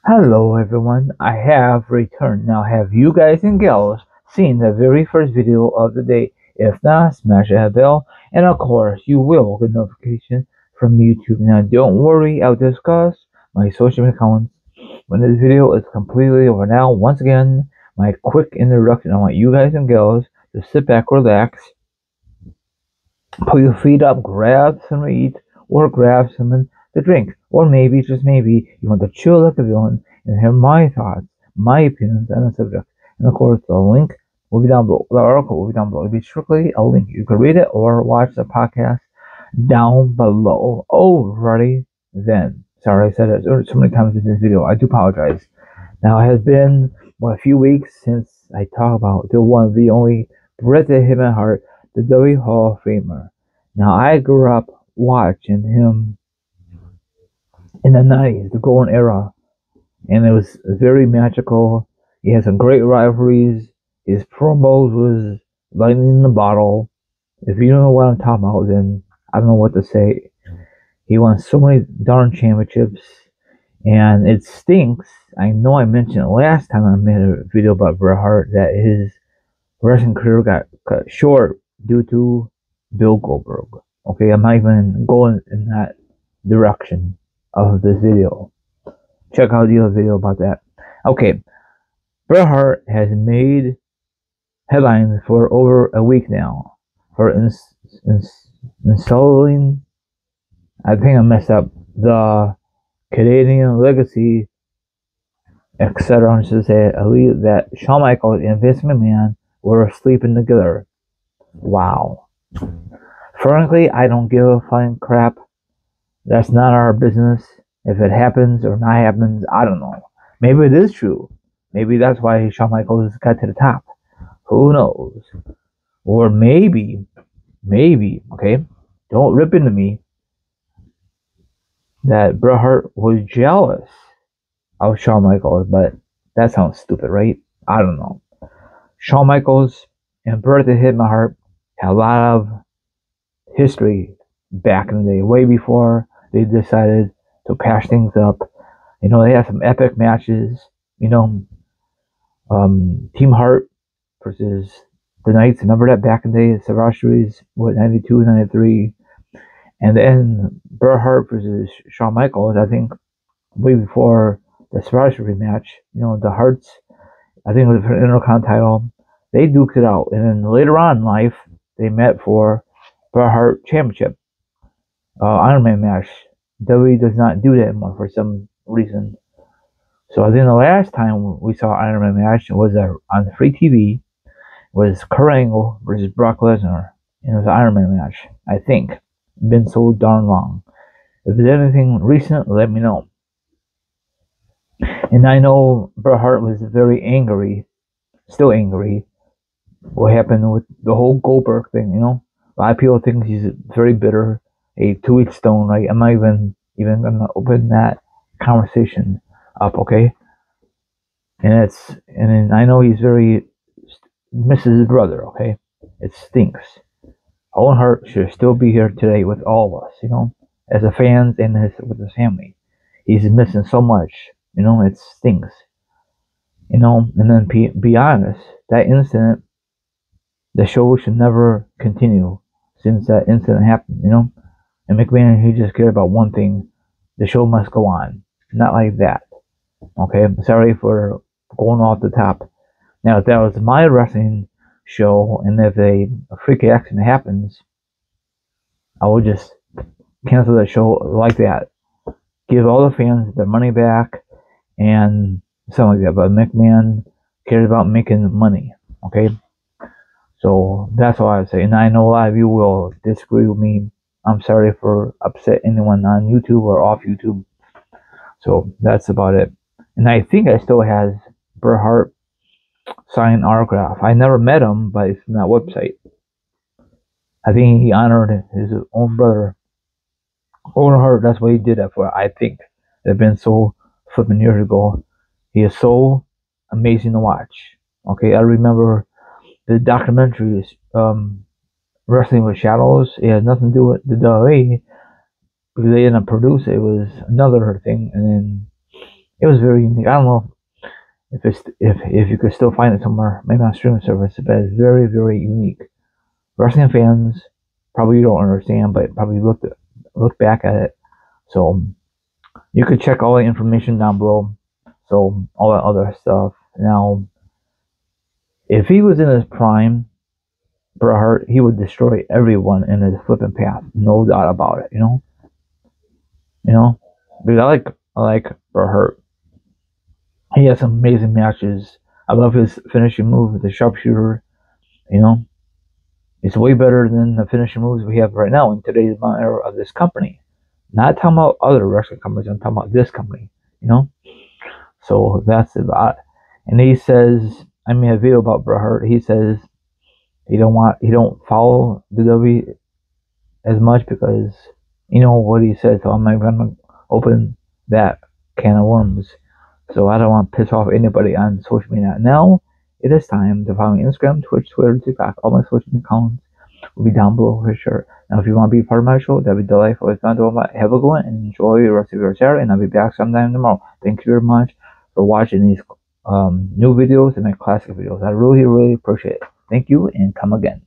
Hello everyone, I have returned. Now have you guys and gals seen the very first video of the day? If not, smash that bell and of course you will get notification from YouTube. Now don't worry, I'll discuss my social media accounts when this video is completely over. Now once again, my quick introduction. I want you guys and gals to sit back, relax, put your feet up, grab some to eat, or grab something to drink. Or maybe, just maybe, you want to chill like a villain and hear my thoughts, my opinions on the subject. And of course, the link will be down below. The article will be down below. It'll be strictly a link. You can read it or watch the podcast down below. Alrighty then. Sorry I said it so many times in this video. I do apologize. Now, it has been a few weeks since I talked about the one, the only Bret Hart, the WWE Hall of Famer. Now, I grew up watching him in the 90s, the golden era, and it was very magical. He had some great rivalries. His promos was lightning in the bottle. If you know what I'm talking about, then I don't know what to say. He won so many darn championships, and it stinks. I know I mentioned it last time I made a video about Bret Hart that his wrestling career got cut short due to Bill Goldberg. Okay, I'm not even going in that direction of this video. Check out the other video about that. Okay, Bret Hart has made headlines for over a week now for installing, I think I messed up, the Canadian legacy, etc. I should say, that Shawn Michaels and Vince McMahon were sleeping together. Wow. Frankly, I don't give a flying crap. That's not our business. If it happens or not happens, I don't know. Maybe it is true. Maybe that's why Shawn Michaels got to the top. Who knows? Or maybe, okay, don't rip into me, that Bret Hart was jealous of Shawn Michaels, but that sounds stupid, right? I don't know. Shawn Michaels and Bret Hart had a lot of history back in the day, way before they decided to patch things up. You know, they had some epic matches. You know, Team Hart versus the Knights. Remember that back in the day, Survivor Series, 92, 93. And then Bret Hart versus Shawn Michaels, I think, way before the Survivor Series match. You know, the Harts, I think it was for the Intercontinental title. They duked it out. And then later on in life, they met for Bret Hart Championship. Iron Man match. WWE does not do that anymore for some reason. So I think the last time we saw Iron Man match was on free TV. Was Kurt Angle versus Brock Lesnar. And it was an Iron Man match, I think. Been so darn long. If there's anything recent, let me know. And I know Bret Hart was very angry, still angry, what happened with the whole Goldberg thing, you know? A lot of people think he's very bitter, a two-week stone, right? I'm not even gonna open that conversation up, okay? And then I know he's very misses his brother, okay? It stinks. Owen Hart should still be here today with all of us, you know, as a fans and with his family. He's missing so much, you know, it stinks. You know, and then be honest, that incident, the show should never continue since that incident happened, you know. And McMahon, he just cared about one thing: the show must go on. Not like that. Okay, I'm sorry for going off the top. Now, if that was my wrestling show, and if a freak accident happens, I would just cancel the show like that. Give all the fans their money back and something like that. But McMahon cares about making money. Okay? So that's all I would say. And I know a lot of you will disagree with me. I'm sorry for upset anyone on YouTube or off YouTube. So that's about it. And I think I still has Bret Hart signed autograph. I never met him, but it's from that website. I think he honored his own brother. Owen Hart, that's what he did that for. I think it's been so flipping years ago. He is so amazing to watch. Okay, I remember the documentaries, Wrestling with Shadows. It had nothing to do with the WWE because they didn't produce it. It was another thing, and then It was very unique. I don't know if you could still find it somewhere, maybe on streaming service, but it's very, very unique. Wrestling fans probably don't understand, but probably look back at it. So you could check all the information down below. So all that other stuff. Now, if he was in his prime, Bret Hart, he would destroy everyone in his flipping path, no doubt about it. You know, because I like Bret Hart. He has some amazing matches. I love his finishing move, the sharpshooter. You know, it's way better than the finishing moves we have right now in today's era of this company. Not talking about other wrestling companies, I'm talking about this company. You know, so that's about. And he says, I made a video about Bret Hart. He says he don't follow the WWE as much because you know what he said. So I'm not gonna open that can of worms. So I don't want to piss off anybody on social media. Now it is time to follow me on Instagram, Twitch, Twitter, TikTok. All my social media accounts will be down below for sure. Now if you want to be part of my show, that'd be delightful. If not, have a good one and enjoy the rest of your Saturday. And I'll be back sometime tomorrow. Thank you very much for watching these new videos and my classic videos. I really, really appreciate it. Thank you and come again.